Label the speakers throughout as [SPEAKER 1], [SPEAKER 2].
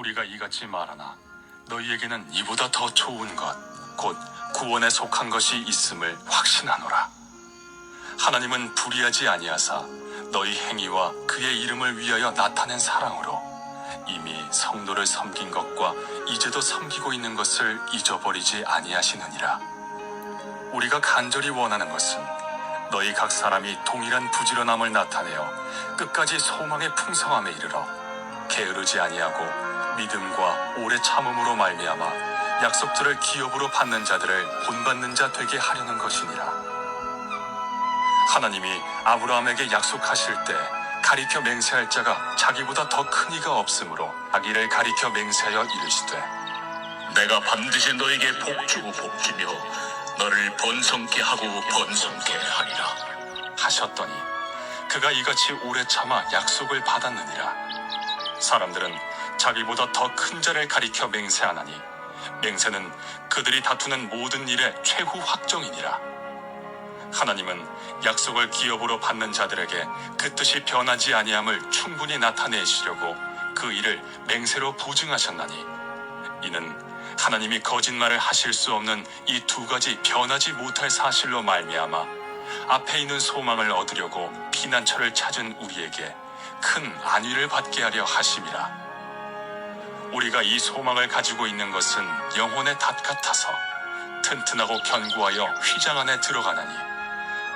[SPEAKER 1] 우리가 이같이 말하나 너희에게는 이보다 더 좋은 것 곧 구원에 속한 것이 있음을 확신하노라. 하나님은 불의하지 아니하사 너희 행위와 그의 이름을 위하여 나타낸 사랑으로 이미 성도를 섬긴 것과 이제도 섬기고 있는 것을 잊어버리지 아니하시느니라. 우리가 간절히 원하는 것은 너희 각 사람이 동일한 부지런함을 나타내어 끝까지 소망의 풍성함에 이르러 게으르지 아니하고 믿음과 오래 참음으로 말미암아 약속들을 기업으로 받는 자들을 본받는 자 되게 하려는 것이니라. 하나님이 아브라함에게 약속하실 때 가리켜 맹세할 자가 자기보다 더 큰 이가 없으므로 자기를 가리켜 맹세하여 이르시되
[SPEAKER 2] 내가 반드시 너에게 복주고 복주며 너를 번성케 하고 번성케 하리라
[SPEAKER 1] 하셨더니 그가 이같이 오래 참아 약속을 받았느니라. 사람들은 자기보다 더 큰 자를 가리켜 맹세하나니 맹세는 그들이 다투는 모든 일의 최후 확정이니라. 하나님은 약속을 기업으로 받는 자들에게 그 뜻이 변하지 아니함을 충분히 나타내시려고 그 일을 맹세로 보증하셨나니 이는 하나님이 거짓말을 하실 수 없는 이 두 가지 변하지 못할 사실로 말미암아 앞에 있는 소망을 얻으려고 피난처를 찾은 우리에게 큰 안위를 받게 하려 하심이라. 우리가 이 소망을 가지고 있는 것은 영혼의 닷 같아서 튼튼하고 견고하여 휘장 안에 들어가나니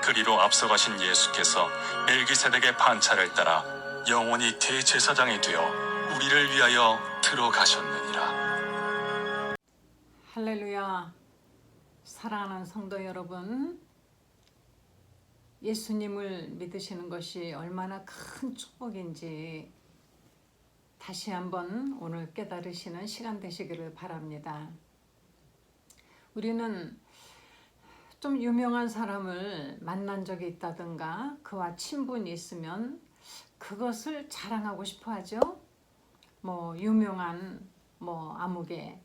[SPEAKER 1] 그리로 앞서가신 예수께서 멜기세덱의 반차를 따라 영원히 대제사장이 되어 우리를 위하여 들어가셨느니라.
[SPEAKER 3] 할렐루야. 사랑하는 성도 여러분, 예수님을 믿으시는 것이 얼마나 큰 축복인지 다시 한번 오늘 깨달으시는 시간 되시기를 바랍니다. 우리는 좀 유명한 사람을 만난 적이 있다든가 그와 친분이 있으면 그것을 자랑하고 싶어 하죠. 유명한 아무개,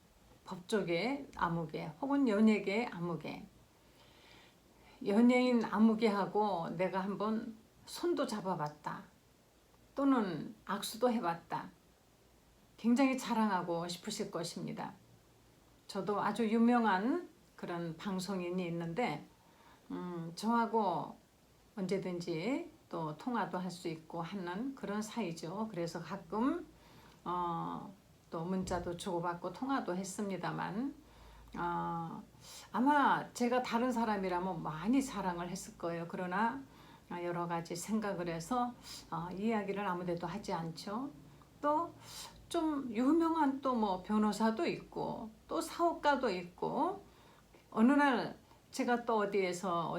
[SPEAKER 3] 법조계 아무개 혹은 연예계 아무개, 연예인 아무개하고 내가 한번 손도 잡아봤다 또는 악수도 해봤다. 굉장히 자랑하고 싶으실 것입니다. 저도 아주 유명한 그런 방송인이 있는데 저하고 언제든지 또 통화도 할 수 있고 하는 그런 사이죠. 그래서 가끔 또 문자도 주고받고 통화도 했습니다만 아마 제가 다른 사람이라면 많이 자랑을 했을 거예요. 그러나 여러 가지 생각을 해서 이야기를 아무데도 하지 않죠. 또 좀 유명한 또 변호사도 있고 또 사업가도 있고 어느 날 제가 또 어디에서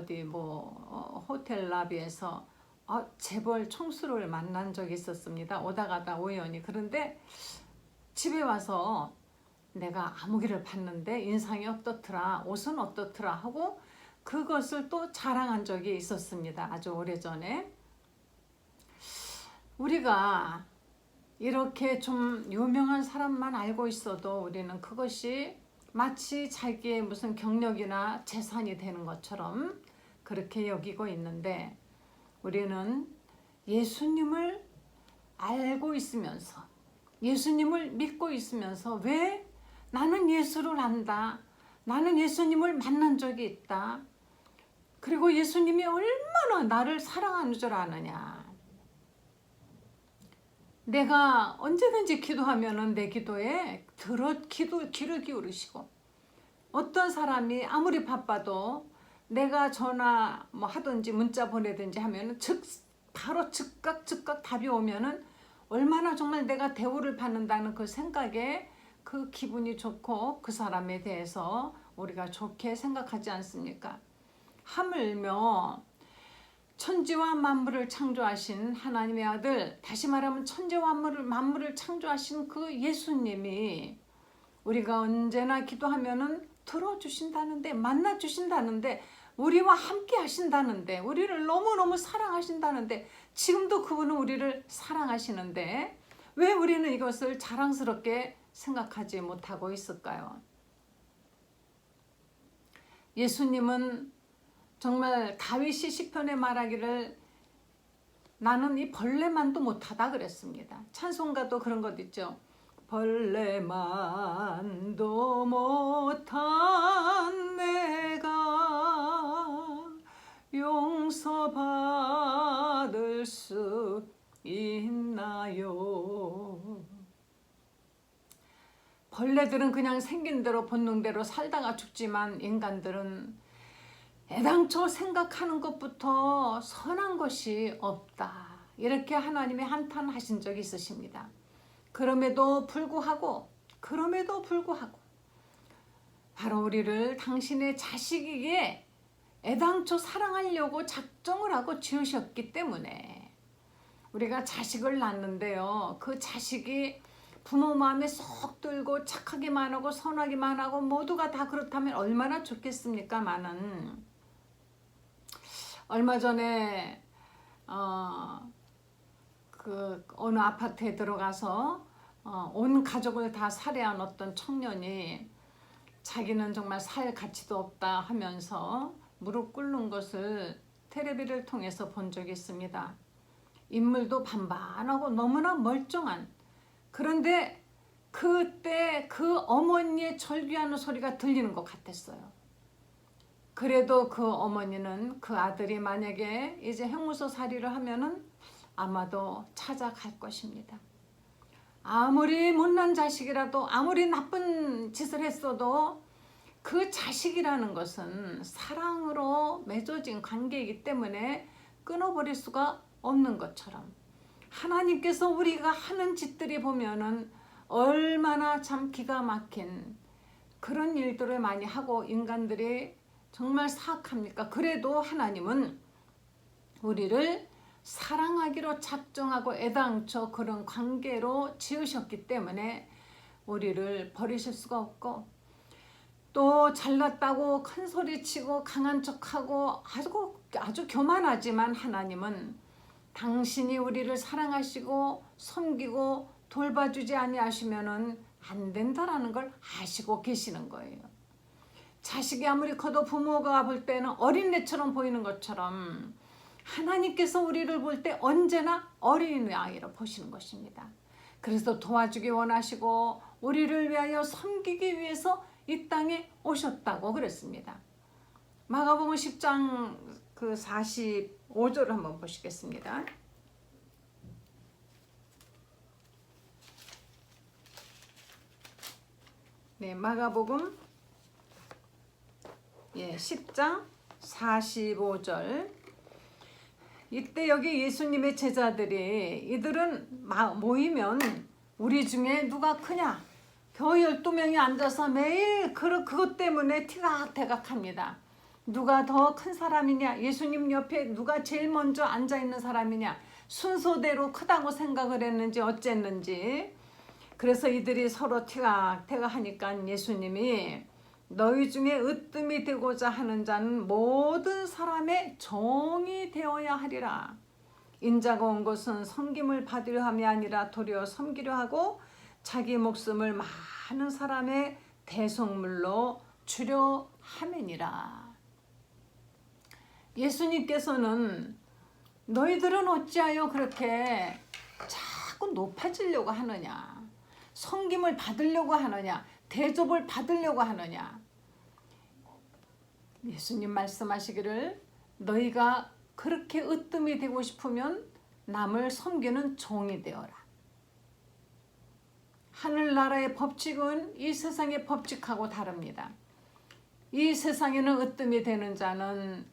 [SPEAKER 3] 호텔 라비에서 재벌 총수를 만난 적이 있었습니다. 오다 가다 우연히. 그런데 집에 와서 내가 아무개를 봤는데 인상이 어떻더라, 옷은 어떻더라 하고 그것을 또 자랑한 적이 있었습니다. 아주 오래전에. 우리가 이렇게 좀 유명한 사람만 알고 있어도 우리는 그것이 마치 자기의 무슨 경력이나 재산이 되는 것처럼 그렇게 여기고 있는데 우리는 예수님을 알고 있으면서 예수님을 믿고 있으면서 왜 나는 예수를 안다, 나는 예수님을 만난 적이 있다, 그리고 예수님이 얼마나 나를 사랑하는 줄 아느냐. 내가 언제든지 기도하면은 내 기도에 귀를 기울이시고 어떤 사람이 아무리 바빠도 내가 전화 하든지 문자 보내든지 하면은 바로 즉각 답이 오면은 얼마나 정말 내가 대우를 받는다는 그 생각에 그 기분이 좋고 그 사람에 대해서 우리가 좋게 생각하지 않습니까? 하물며 천지와 만물을 창조하신 하나님의 아들, 다시 말하면 천지와 만물을 창조하신 그 예수님이 우리가 언제나 기도하면은 들어주신다는데, 만나주신다는데, 우리와 함께 하신다는데, 우리를 너무너무 사랑하신다는데, 지금도 그분은 우리를 사랑하시는데 왜 우리는 이것을 자랑스럽게 생각하지 못하고 있을까요? 예수님은 정말 다윗이 시편에 말하기를 나는 이 벌레만도 못하다 그랬습니다. 찬송가도 그런 것 있죠. 벌레만도 못한 내가 용서받을 수 있나요? 벌레들은 그냥 생긴 대로 본능대로 살다가 죽지만 인간들은 애당초 생각하는 것부터 선한 것이 없다. 이렇게 하나님이 한탄하신 적이 있으십니다. 그럼에도 불구하고 바로 우리를 당신의 자식이기에 애당초 사랑하려고 작정을 하고 지으셨기 때문에 우리가 자식을 낳는데요. 그 자식이 부모 마음에 쏙 들고 착하기만 하고 선하기만 하고 모두가 다 그렇다면 얼마나 좋겠습니까마는 얼마 전에 그 어느 아파트에 들어가서 온 가족을 다 살해한 어떤 청년이 자기는 정말 살 가치도 없다 하면서 무릎 꿇는 것을 텔레비를 통해서 본 적이 있습니다. 인물도 반반하고 너무나 멀쩡한, 그런데 그때 그 어머니의 절규하는 소리가 들리는 것 같았어요. 그래도 그 어머니는 그 아들이 만약에 이제 형무소 살이를 하면은 아마도 찾아갈 것입니다. 아무리 못난 자식이라도 아무리 나쁜 짓을 했어도 그 자식이라는 것은 사랑으로 맺어진 관계이기 때문에 끊어버릴 수가 없는 것처럼 하나님께서 우리가 하는 짓들이 보면은 얼마나 참 기가 막힌 그런 일들을 많이 하고 인간들이 정말 사악합니까? 그래도 하나님은 우리를 사랑하기로 작정하고 애당초 그런 관계로 지으셨기 때문에 우리를 버리실 수가 없고, 또 잘났다고 큰 소리치고 강한 척하고 아주 교만하지만 하나님은 당신이 우리를 사랑하시고 섬기고 돌봐주지 아니하시면은 안 된다라는 걸 아시고 계시는 거예요. 자식이 아무리 커도 부모가 볼 때는 어린애처럼 보이는 것처럼 하나님께서 우리를 볼 때 언제나 어린아이로 보시는 것입니다. 그래서 도와주기 원하시고 우리를 위하여 섬기기 위해서 이 땅에 오셨다고 그랬습니다. 마가복음 10장 그 45절을 한번 보시겠습니다. 네, 마가복음 10장 45절. 이때 여기 예수님의 제자들이 이들은 모이면 우리 중에 누가 크냐? 겨우 12명이 앉아서 매일 그것 때문에 티각태각합니다. 누가 더 큰 사람이냐? 예수님 옆에 누가 제일 먼저 앉아있는 사람이냐? 순서대로 크다고 생각을 했는지 어쨌는지. 그래서 이들이 서로 티각태각하니까 예수님이 너희 중에 으뜸이 되고자 하는 자는 모든 사람의 종이 되어야 하리라. 인자가 온 것은 섬김을 받으려 함이 아니라 도리어 섬기려 하고 자기 목숨을 많은 사람의 대속물로 주려 함이니라. 예수님께서는 너희들은 어찌하여 그렇게 자꾸 높아지려고 하느냐, 섬김을 받으려고 하느냐, 대접을 받으려고 하느냐. 예수님 말씀하시기를 너희가 그렇게 으뜸이 되고 싶으면 남을 섬기는 종이 되어라. 하늘나라의 법칙은 이 세상의 법칙하고 다릅니다. 이 세상에는 으뜸이 되는 자는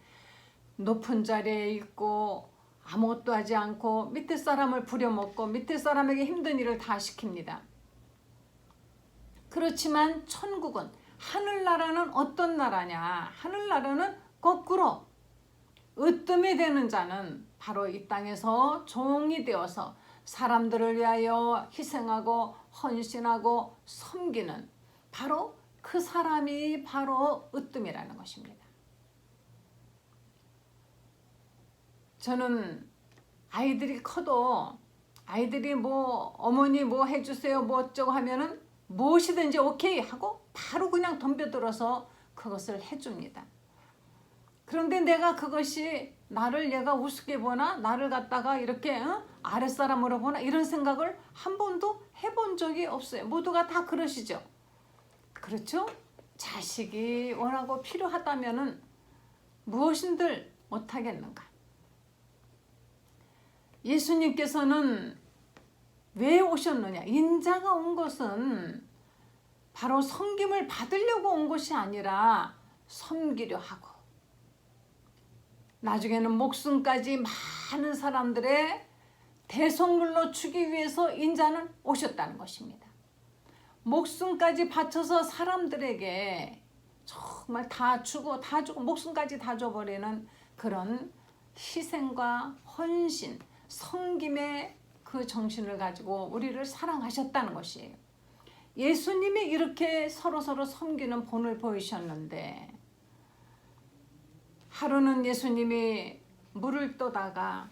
[SPEAKER 3] 높은 자리에 있고 아무것도 하지 않고 밑에 사람을 부려먹고 밑에 사람에게 힘든 일을 다 시킵니다. 그렇지만 천국은, 하늘나라는 어떤 나라냐? 하늘나라는 거꾸로 으뜸이 되는 자는 바로 이 땅에서 종이 되어서 사람들을 위하여 희생하고 헌신하고 섬기는 바로 그 사람이 바로 으뜸이라는 것입니다. 저는 아이들이 커도 아이들이 뭐 어머니 뭐 해주세요 뭐 어쩌고 하면은 무엇이든지 오케이 하고 바로 그냥 덤벼들어서 그것을 해줍니다. 그런데 내가 그것이 나를 얘가 우습게 보나? 나를 갖다가 이렇게 아랫사람으로 보나? 이런 생각을 한 번도 해본 적이 없어요. 모두가 다 그러시죠. 그렇죠? 자식이 원하고 필요하다면은 무엇인들 못하겠는가? 예수님께서는 왜 오셨느냐? 인자가 온 것은 바로 섬김을 받으려고 온 것이 아니라 섬기려 하고, 나중에는 목숨까지 많은 사람들의 대속물로 주기 위해서 인자는 오셨다는 것입니다. 목숨까지 바쳐서 사람들에게 정말 다 주고 목숨까지 다 줘버리는 그런 희생과 헌신, 섬김의 그 정신을 가지고 우리를 사랑하셨다는 것이에요. 예수님이 이렇게 서로서로 섬기는 본을 보이셨는데, 하루는 예수님이 물을 떠다가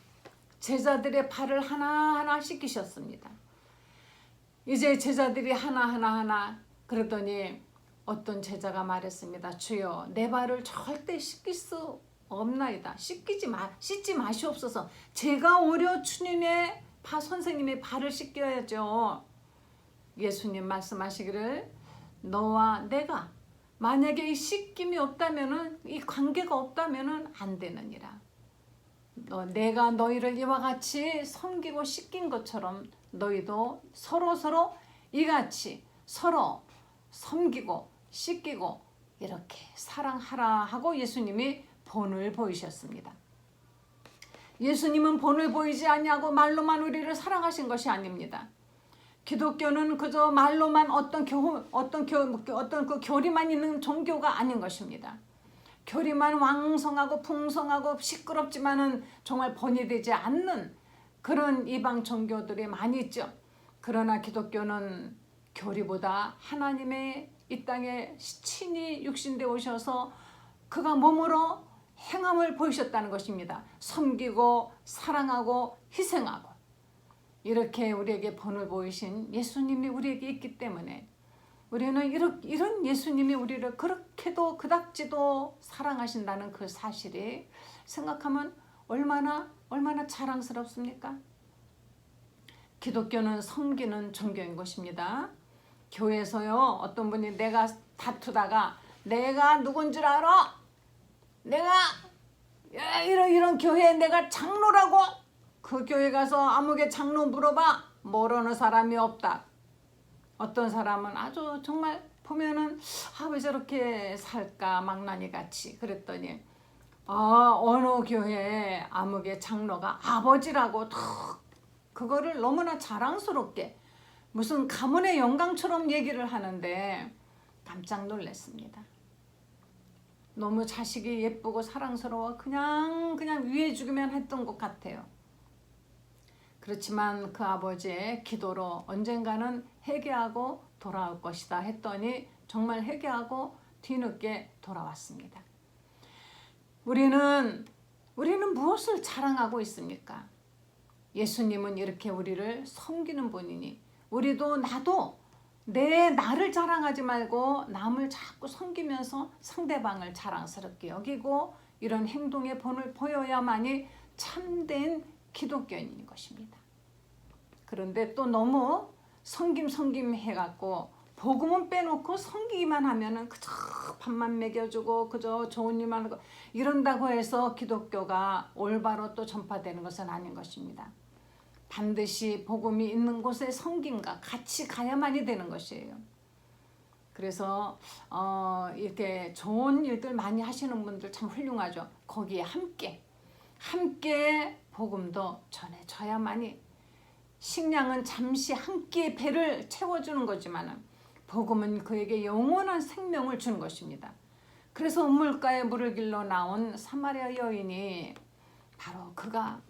[SPEAKER 3] 제자들의 발을 하나하나 씻기셨습니다. 이제 제자들이 하나하나 그러더니 어떤 제자가 말했습니다. 주여, 내 발을 절대 씻길 수 없나이다. 씻지 마시옵소서. 제가 오히려 주님의 선생님의 발을 씻겨야죠. 예수님 말씀하시기를, 너와 내가 만약에 이 씻김이 없다면은, 이 관계가 없다면은 안 되느니라. 내가 너희를 이와 같이 섬기고 씻긴 것처럼 너희도 서로 이같이 서로 섬기고 씻기고 이렇게 사랑하라 하고 예수님이 본을 보이셨습니다. 예수님은 본을 보이지 아니하고 말로만 우리를 사랑하신 것이 아닙니다. 기독교는 그저 말로만 어떤 그 교리만 있는 종교가 아닌 것입니다. 교리만 왕성하고 풍성하고 시끄럽지만은 정말 본이 되지 않는 그런 이방 종교들이 많이 있죠. 그러나 기독교는 교리보다 하나님의 이 땅에 친히 육신되어 오셔서 그가 몸으로 행함을 보이셨다는 것입니다. 섬기고 사랑하고 희생하고 이렇게 우리에게 본을 보이신 예수님이 우리에게 있기 때문에 우리는 이런 예수님이 우리를 그렇게도 그닥지도 사랑하신다는 그 사실이 생각하면 얼마나 자랑스럽습니까? 기독교는 섬기는 종교인 것입니다. 교회에서요, 어떤 분이 내가 다투다가 내가 누군 줄 알아? 내가 이런 교회에 내가 장로라고? 그 교회 가서 아무개 장로 물어봐. 모르는 사람이 없다. 어떤 사람은 아주 정말 보면은 왜 저렇게 살까 망나니 같이 그랬더니 어느 교회에 아무개 장로가 아버지라고 턱 그거를 너무나 자랑스럽게 무슨 가문의 영광처럼 얘기를 하는데 깜짝 놀랐습니다. 너무 자식이 예쁘고 사랑스러워 그냥 위해 주기만 했던 것 같아요. 그렇지만 그 아버지의 기도로 언젠가는 회개하고 돌아올 것이다 했더니 정말 회개하고 뒤늦게 돌아왔습니다. 우리는 무엇을 자랑하고 있습니까? 예수님은 이렇게 우리를 섬기는 분이니 우리도 나도 나를 자랑하지 말고 남을 자꾸 섬기면서 상대방을 자랑스럽게 여기고 이런 행동의 본을 보여야만이 참된 기독교인인 것입니다. 그런데 또 너무 섬김 해갖고 복음은 빼놓고 섬기기만 하면은 그저 밥만 먹여주고 그저 좋은 일만 하고 이런다고 해서 기독교가 올바로 또 전파되는 것은 아닌 것입니다. 반드시 복음이 있는 곳에 섬김과 같이 가야만이 되는 것이에요. 그래서 이렇게 좋은 일들 많이 하시는 분들 참 훌륭하죠. 거기에 함께 복음도 전해져야만이 식량은 잠시 한 끼의 배를 채워주는 거지만 복음은 그에게 영원한 생명을 주는 것입니다. 그래서 우물가에 물을 길러 나온 사마리아 여인이 바로 그가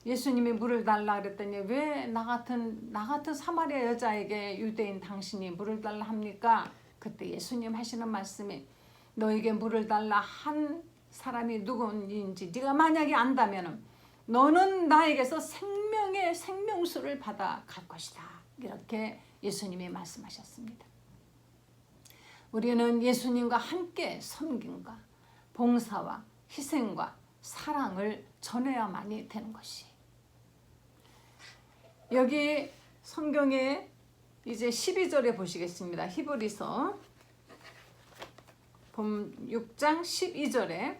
[SPEAKER 3] 예수님이 물을 달라 그랬더니 왜 나 같은 사마리아 여자에게 유대인 당신이 물을 달라 합니까? 그때 예수님 하시는 말씀이 너에게 물을 달라 한 사람이 누구인지 네가 만약에 안다면 너는 나에게서 생명의 생명수를 받아 갈 것이다. 이렇게 예수님이 말씀하셨습니다. 우리는 예수님과 함께 섬김과 봉사와 희생과 사랑을 전해야만이 되는 것이. 여기 성경에 이제 12절에 보시겠습니다. 히브리서 6장 12절에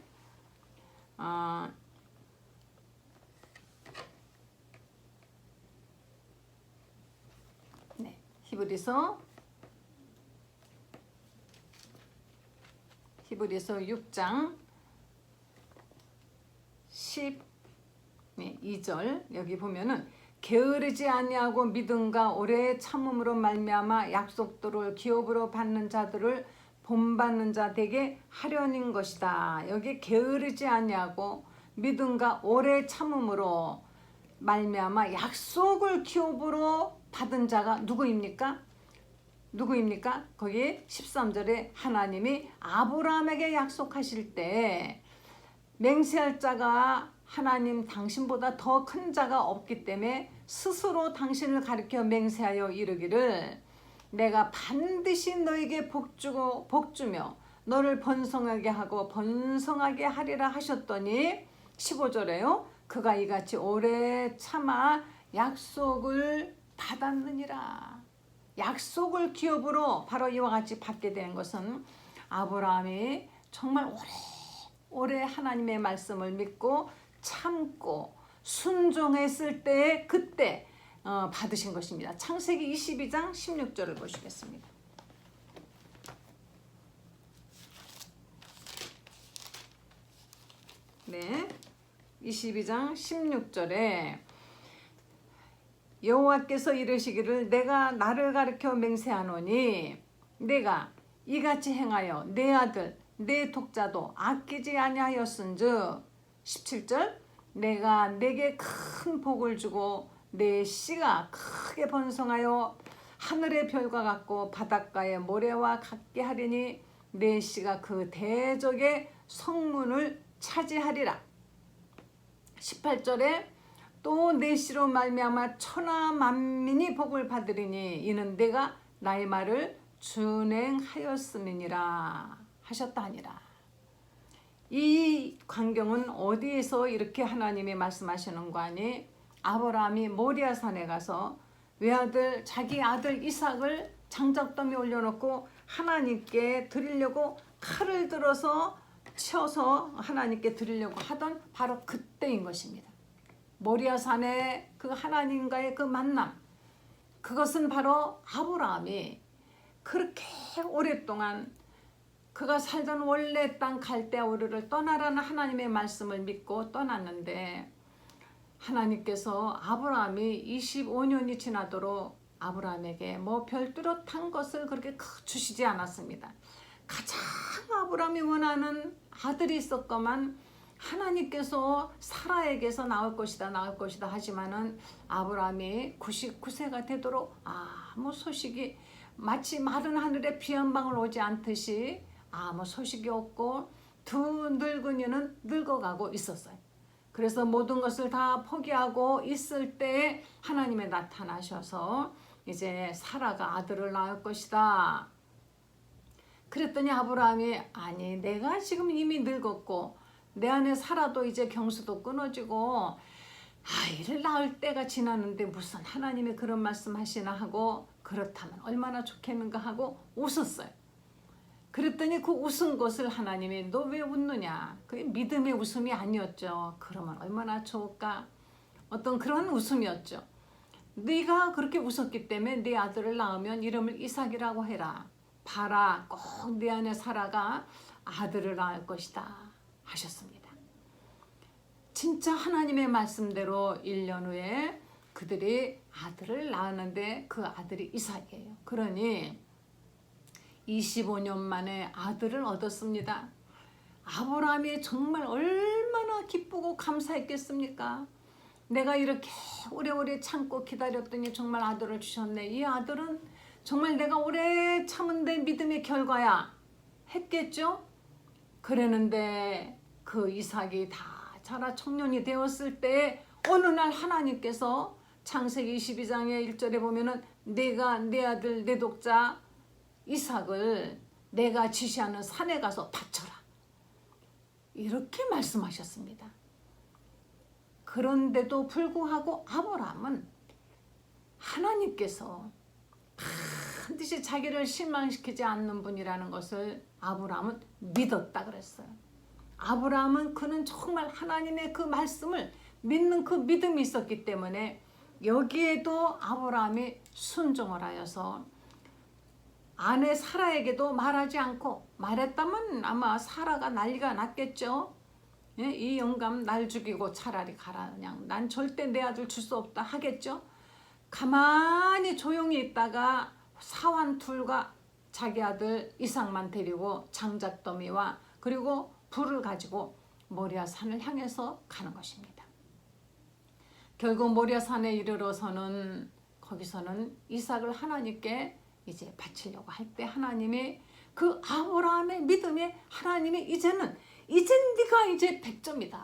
[SPEAKER 3] 히브리서 6장 12절 여기 보면은 게으르지 아니하고 믿음과 오래 참음으로 말미암아 약속들을 기업으로 받는 자들을 본받는 자 되게 하려는 것이다. 여기 게으르지 아니하고 믿음과 오래 참음으로 말미암아 약속을 기업으로 받은 자가 누구입니까? 거기 13절에 하나님이 아브라함에게 약속하실 때 맹세할 자가 하나님 당신보다 더 큰 자가 없기 때문에 스스로 당신을 가리켜 맹세하여 이르기를 내가 반드시 너에게 복주며 너를 번성하게 하고 번성하게 하리라 하셨더니 15절에요. 그가 이같이 오래 참아 약속을 받았느니라. 약속을 기업으로 바로 이와 같이 받게 된 것은 아브라함이 정말 오래 하나님의 말씀을 믿고 참고 순종했을 때 그때 받으신 것입니다. 창세기 22장 16절을 보시겠습니다. 네, 22장 16절에 여호와께서 이르시기를 내가 나를 가리켜 맹세하노니 내가 이같이 행하여 내 아들 내 독자도 아끼지 아니하였은즉 17절 내가 내게 큰 복을 주고 내 씨가 크게 번성하여 하늘의 별과 같고 바닷가의 모래와 같게 하리니 내 씨가 그 대적의 성문을 차지하리라. 18절에 또 내 씨로 말미암아 천하 만민이 복을 받으리니 이는 내가 나의 말을 준행하였음이니라 하셨다 하니라. 이 광경은 어디에서 이렇게 하나님이 말씀하시는 거 아니? 아브라함이 모리아산에 가서 외아들 자기 아들 이삭을 장작더미에 올려놓고 하나님께 드리려고 칼을 들어서 쳐서 하나님께 드리려고 하던 바로 그때인 것입니다. 모리아산의 그 하나님과의 그 만남, 그것은 바로 아브라함이 그렇게 오랫동안 그가 살던 원래 땅 갈대아 우르를 떠나라는 하나님의 말씀을 믿고 떠났는데 하나님께서 아브라함이 25년이 지나도록 아브라함에게 뭐 별뚜렷한 것을 그렇게 주시지 않았습니다. 가장 아브라함이 원하는 아들이 있었건만 하나님께서 사라에게서 나올 것이다 하지만은 아브라함이 99세가 되도록 아무 소식이 마치 마른 하늘에 비 한 방울 오지 않듯이 아무 소식이 없고 두 늙은이는 늙어가고 있었어요. 그래서 모든 것을 다 포기하고 있을 때 하나님이 나타나셔서 이제 사라가 아들을 낳을 것이다. 그랬더니 아브라함이 아니 내가 지금 이미 늙었고 내 안에 사라도 이제 경수도 끊어지고 아이를 낳을 때가 지났는데 무슨 하나님이 그런 말씀 하시나 하고 그렇다면 얼마나 좋겠는가 하고 웃었어요. 그랬더니 그 웃은 것을 하나님이 너 왜 웃느냐? 그게 믿음의 웃음이 아니었죠. 그러면 얼마나 좋을까? 어떤 그런 웃음이었죠. 네가 그렇게 웃었기 때문에 네 아들을 낳으면 이름을 이삭이라고 해라. 봐라, 꼭 네 안에 사라가 아들을 낳을 것이다 하셨습니다. 진짜 하나님의 말씀대로 1년 후에 그들이 아들을 낳았는데 그 아들이 이삭이에요. 그러니 25년 만에 아들을 얻었습니다. 아브라함이 정말 얼마나 기쁘고 감사했겠습니까? 내가 이렇게 오래오래 참고 기다렸더니 정말 아들을 주셨네. 이 아들은 정말 내가 오래 참은 데 믿음의 결과야 했겠죠? 그랬는데 그 이삭이 다 자라 청년이 되었을 때 어느 날 하나님께서 창세기 22장의 1절에 보면은 내가 내 아들 내 독자 이삭을 내가 지시하는 산에 가서 바쳐라. 이렇게 말씀하셨습니다. 그런데도 불구하고 아브라함은 하나님께서 반드시 자기를 실망시키지 않는 분이라는 것을 아브라함은 믿었다 그랬어요. 아브라함은 그는 정말 하나님의 그 말씀을 믿는 그 믿음이 있었기 때문에 여기에도 아브라함이 순종을 하여서 아내 사라에게도 말하지 않고, 말했다면 아마 사라가 난리가 났겠죠. 예? 이 영감 날 죽이고 차라리 가라, 그냥 난 절대 내 아들 줄 수 없다 하겠죠. 가만히 조용히 있다가 사환 둘과 자기 아들 이삭만 데리고 장작더미와 그리고 불을 가지고 모리아 산을 향해서 가는 것입니다. 결국 모리아 산에 이르러서는 거기서는 이삭을 하나님께 이제 바치려고 할 때 하나님이 그 아브라함의 믿음에 하나님이 이젠 네가 이제 100점이다.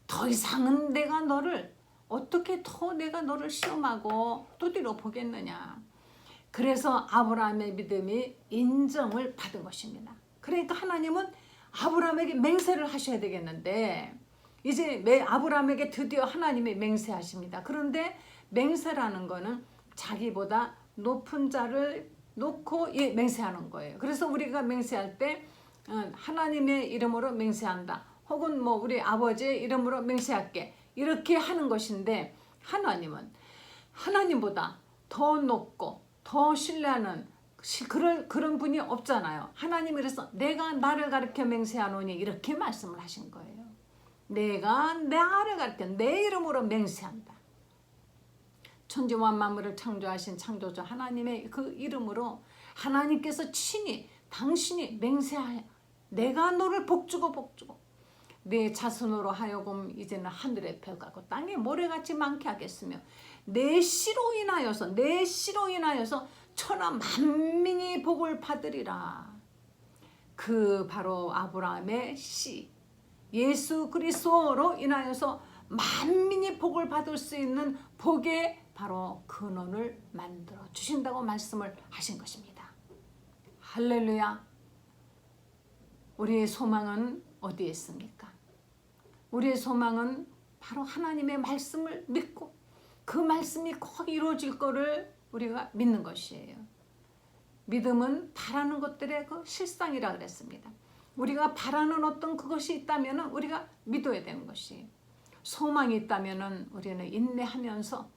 [SPEAKER 3] 더 이상은 내가 너를 어떻게 더 내가 너를 시험하고 두드려 보겠느냐. 그래서 아브라함의 믿음이 인정을 받은 것입니다. 그러니까 하나님은 아브라함에게 맹세를 하셔야 되겠는데 이제 아브라함에게 드디어 하나님이 맹세하십니다. 그런데 맹세라는 거는 자기보다 높은 자를 놓고 맹세하는 거예요. 그래서 우리가 맹세할 때 하나님의 이름으로 맹세한다. 혹은 뭐 우리 아버지의 이름으로 맹세할게. 이렇게 하는 것인데 하나님은 하나님보다 더 높고 더 신뢰하는 그런 분이 없잖아요. 하나님이 그래서 내가 나를 가르쳐 맹세하노니 이렇게 말씀을 하신 거예요. 내가 나를 가르쳐 내 이름으로 맹세한다. 천지와 만물을 창조하신 창조주 하나님의 그 이름으로 하나님께서 친히 당신이 맹세하여 내가 너를 복주고 내 자손으로 하여금 이제는 하늘의 별 같고 땅의 모래같이 많게 하겠으며 내 씨로 인하여서 천하 만민이 복을 받으리라. 그 바로 아브라함의 씨 예수 그리스도로 인하여서 만민이 복을 받을 수 있는 복의 바로 근원을 만들어 주신다고 말씀을 하신 것입니다. 할렐루야. 우리의 소망은 어디에 있습니까? 우리의 소망은 바로 하나님의 말씀을 믿고 그 말씀이 꼭 이루어질 거를 우리가 믿는 것이에요. 믿음은 바라는 것들의 그 실상이라 그랬습니다. 우리가 바라는 어떤 그것이 있다면 우리가 믿어야 되는 것이에요. 소망이 있다면 우리는 인내하면서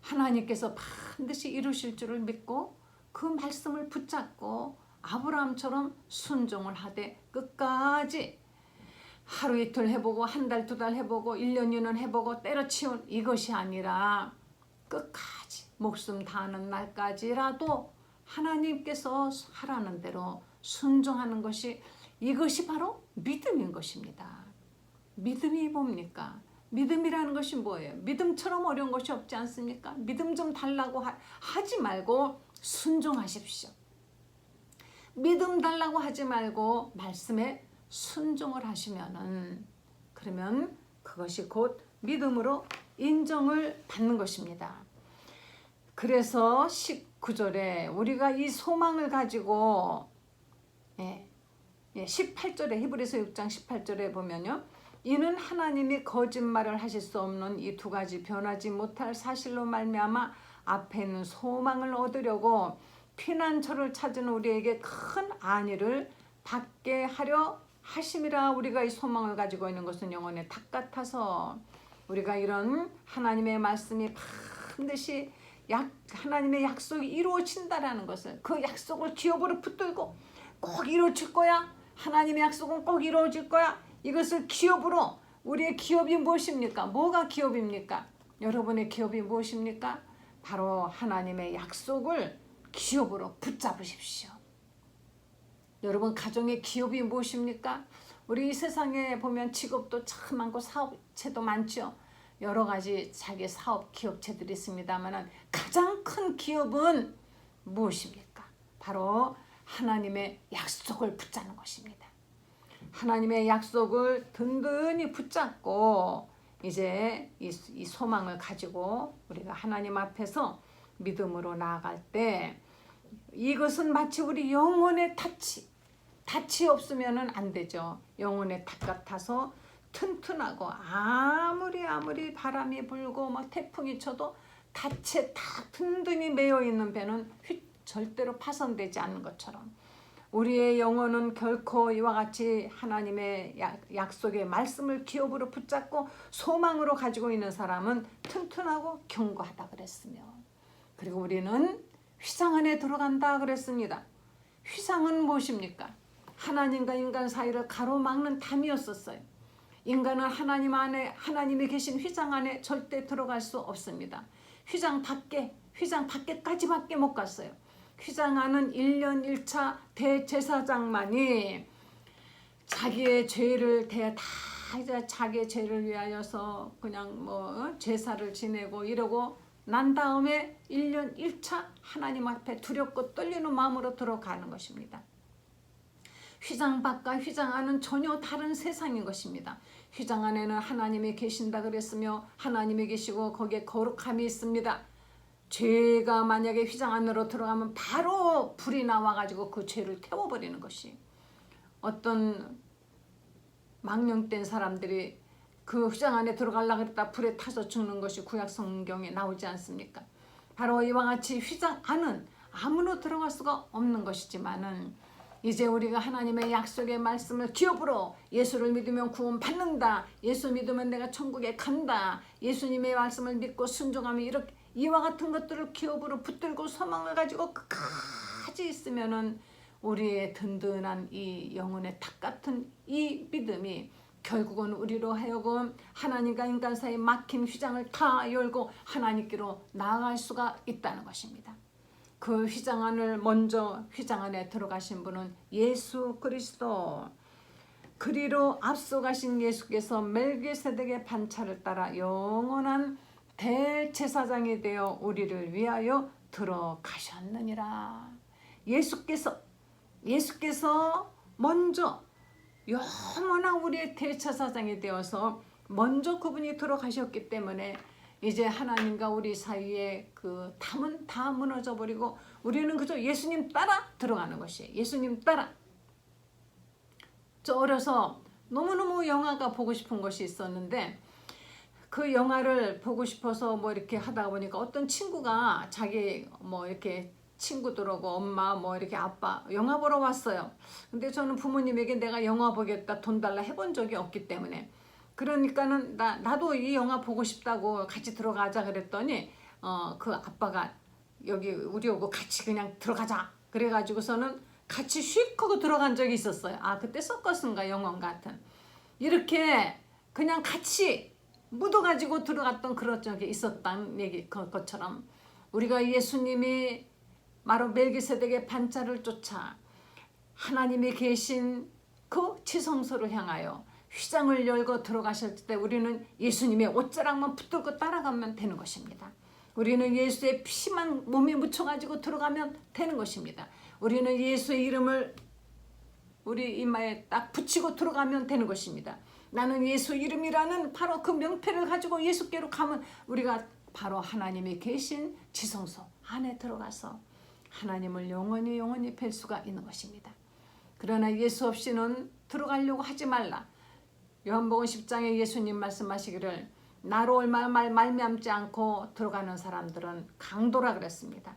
[SPEAKER 3] 하나님께서 반드시 이루실 줄을 믿고 그 말씀을 붙잡고 아브라함처럼 순종을 하되 끝까지 하루 이틀 해보고 한 달 두 달 해보고 1년 2년 해보고 때려치운 이것이 아니라 끝까지 목숨 다하는 날까지라도 하나님께서 하라는 대로 순종하는 것이 이것이 바로 믿음인 것입니다. 믿음이 뭡니까? 믿음이라는 것이 뭐예요? 믿음처럼 어려운 것이 없지 않습니까? 믿음 좀 달라고 하지 말고 순종하십시오. 믿음 달라고 하지 말고 말씀에 순종을 하시면은 그러면 그것이 곧 믿음으로 인정을 받는 것입니다. 그래서 19절에 우리가 이 소망을 가지고 18절에 히브리서 6장 18절에 보면요. 이는 하나님이 거짓말을 하실 수 없는 이 두 가지 변하지 못할 사실로 말미암아 앞에 있는 소망을 얻으려고 피난처를 찾은 우리에게 큰 안위를 받게 하려 하심이라. 우리가 이 소망을 가지고 있는 것은 영혼의 닭 같아서 우리가 이런 하나님의 말씀이 반드시 하나님의 약속이 이루어진다라는 것을 그 약속을 기업으로 붙들고 꼭 이루어질 거야. 하나님의 약속은 꼭 이루어질 거야. 이것을 기업으로 우리의 기업이 무엇입니까? 뭐가 기업입니까? 여러분의 기업이 무엇입니까? 바로 하나님의 약속을 기업으로 붙잡으십시오. 여러분 가정의 기업이 무엇입니까? 우리 이 세상에 보면 직업도 참 많고 사업체도 많죠. 여러 가지 자기 사업 기업체들이 있습니다만 가장 큰 기업은 무엇입니까? 바로 하나님의 약속을 붙잡는 것입니다. 하나님의 약속을 든든히 붙잡고 이제 이 소망을 가지고 우리가 하나님 앞에서 믿음으로 나아갈 때 이것은 마치 우리 영혼의 닻이 닻이 없으면은 안 되죠. 영혼의 탑 같아서 튼튼하고 아무리 바람이 불고 막 태풍이 쳐도 닻에 딱 든든히 매여 있는 배는 절대로 파손되지 않는 것처럼 우리의 영혼은 결코 이와 같이 하나님의 약속의 말씀을 기업으로 붙잡고 소망으로 가지고 있는 사람은 튼튼하고 견고하다 그랬으며, 그리고 우리는 휘장 안에 들어간다 그랬습니다. 휘장은 무엇입니까? 하나님과 인간 사이를 가로막는 담이었었어요. 인간은 하나님이 계신 휘장 안에 절대 들어갈 수 없습니다. 휘장 밖에까지밖에 못 갔어요. 휘장 안은 1년 1차 대제사장만이 자기의 죄를 이제 자기의 죄를 위하여서 그냥 제사를 지내고 이러고 난 다음에 1년 1차 하나님 앞에 두렵고 떨리는 마음으로 들어가는 것입니다. 휘장 밖과 휘장 안은 전혀 다른 세상인 것입니다. 휘장 안에는 하나님이 계신다 그랬으며 하나님이 계시고 거기에 거룩함이 있습니다. 죄가 만약에 휘장 안으로 들어가면 바로 불이 나와가지고 그 죄를 태워버리는 것이, 어떤 망령된 사람들이 그 휘장 안에 들어가려고 했다 불에 타서 죽는 것이 구약 성경에 나오지 않습니까? 바로 이와 같이 휘장 안은 아무나 들어갈 수가 없는 것이지만은 이제 우리가 하나님의 약속의 말씀을 기업으로 예수를 믿으면 구원 받는다, 예수 믿으면 내가 천국에 간다, 예수님의 말씀을 믿고 순종하면 이렇게 이와 같은 것들을 기업으로 붙들고 소망을 가지고 끝까지 있으면은 우리의 든든한 이 영혼의 탑 같은 이 믿음이 결국은 우리로 하여금 하나님과 인간 사이에 막힌 휘장을 다 열고 하나님께로 나아갈 수가 있다는 것입니다. 그 휘장 안에 들어가신 분은 예수 그리스도, 그리로 앞서가신 예수께서 멜기세덱의 반차를 따라 영원한 대제사장이 되어 우리를 위하여 들어가셨느니라. 예수께서 먼저 영원한 우리의 대제사장이 되어서 먼저 그분이 들어가셨기 때문에 이제 하나님과 우리 사이에 그 담은 다 무너져 버리고 우리는 그저 예수님 따라 들어가는 것이에요. 예수님 따라. 저 어려서 너무너무 영화가 보고 싶은 것이 있었는데 그 영화를 보고 싶어서 이렇게 하다 보니까 어떤 친구가 자기 이렇게 친구들하고 엄마 이렇게 아빠 영화 보러 왔어요. 근데 저는 부모님에게 내가 영화 보겠다 돈 달라 해본 적이 없기 때문에, 그러니까는 나도 이 영화 보고 싶다고 같이 들어가자 그랬더니 그 아빠가 여기 우리하고 같이 그냥 들어가자 그래가지고서는 같이 휙 하고 들어간 적이 있었어요. 그때 서커스인가 영화 같은, 이렇게 그냥 같이 묻어가지고 들어갔던 그런 적이 있었단 얘기 것처럼 우리가 예수님이 바로 멜기세덱의 반차를 쫓아 하나님이 계신 그 지성소를 향하여 휘장을 열고 들어가실 때 우리는 예수님의 옷자락만 붙들고 따라가면 되는 것입니다. 우리는 예수의 피만 몸에 묻혀가지고 들어가면 되는 것입니다. 우리는 예수의 이름을 우리 이마에 딱 붙이고 들어가면 되는 것입니다. 나는 예수 이름이라는 바로 그 명패를 가지고 예수께로 가면 우리가 바로 하나님이 계신 지성소 안에 들어가서 하나님을 영원히 뵐 수가 있는 것입니다. 그러나 예수 없이는 들어가려고 하지 말라. 요한복음 10장에 예수님 말씀하시기를 나로 말미암지 않고 들어가는 사람들은 강도라 그랬습니다.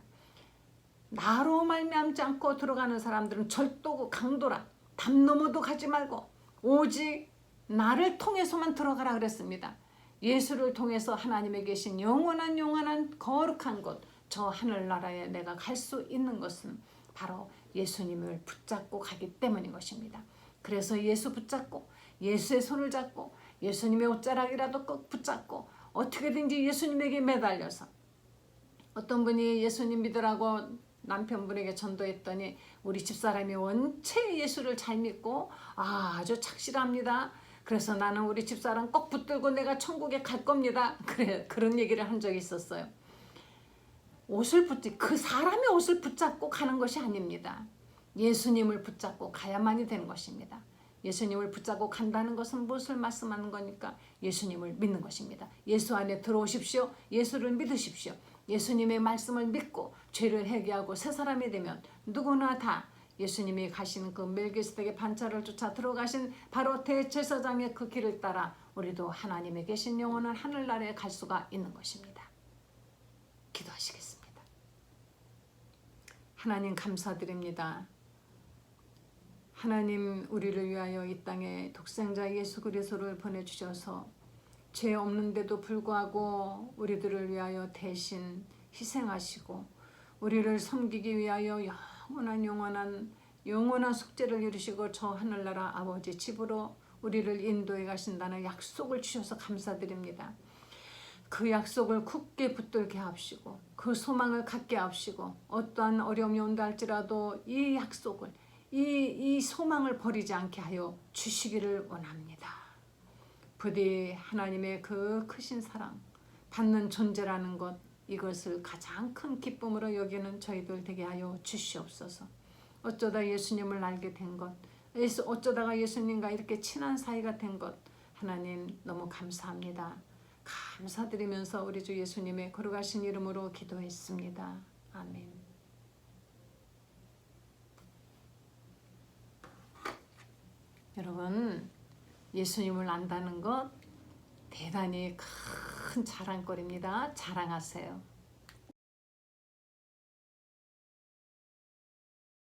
[SPEAKER 3] 나로 말미암지 않고 들어가는 사람들은 절도고 강도라. 담 넘어도 가지 말고 오직 나를 통해서만 들어가라 그랬습니다. 예수를 통해서 하나님에 계신 영원한 거룩한 곳, 저 하늘나라에 내가 갈 수 있는 것은 바로 예수님을 붙잡고 가기 때문인 것입니다. 그래서 예수 붙잡고 예수의 손을 잡고 예수님의 옷자락이라도 꼭 붙잡고 어떻게든지 예수님에게 매달려서, 어떤 분이 예수님 믿으라고 남편분에게 전도했더니 우리 집사람이 원체 예수를 잘 믿고 아주 착실합니다. 그래서 나는 우리 집사람 꼭 붙들고 내가 천국에 갈 겁니다. 그런 얘기를 한 적이 있었어요. 그 사람의 옷을 붙잡고 가는 것이 아닙니다. 예수님을 붙잡고 가야만이 되는 것입니다. 예수님을 붙잡고 간다는 것은 무엇을 말씀하는 거니까? 예수님을 믿는 것입니다. 예수 안에 들어오십시오. 예수를 믿으십시오. 예수님의 말씀을 믿고 죄를 회개하고 새 사람이 되면 누구나 다 예수님이 가신 그 멜기세덱의 반차를 쫓아 들어가신 바로 대제사장의 그 길을 따라 우리도 하나님의 계신 영원한 하늘나라에 갈 수가 있는 것입니다. 기도하시겠습니다. 하나님 감사드립니다. 하나님 우리를 위하여 이 땅에 독생자 예수 그리스도를 보내주셔서 죄 없는데도 불구하고 우리들을 위하여 대신 희생하시고 우리를 섬기기 위하여 영원한 속죄를 이루시고 저 하늘나라 아버지 집으로 우리를 인도해 가신다는 약속을 주셔서 감사드립니다. 그 약속을 굳게 붙들게 하시고 그 소망을 갖게 하시고 어떠한 어려움이 온다 할지라도 이 약속을 이 소망을 버리지 않게 하여 주시기를 원합니다. 부디 하나님의 그 크신 사랑 받는 존재라는 것 이것을 가장 큰 기쁨으로 여기는 저희들 되게 하여 주시옵소서. 어쩌다 예수님을 알게 된 것, 어쩌다가 예수님과 이렇게 친한 사이가 된 것 하나님 너무 감사합니다. 감사드리면서 우리 주 예수님의 거룩하신 이름으로 기도했습니다. 아멘. 여러분, 예수님을 안다는 것 대단히 큰 자랑거리입니다. 자랑하세요.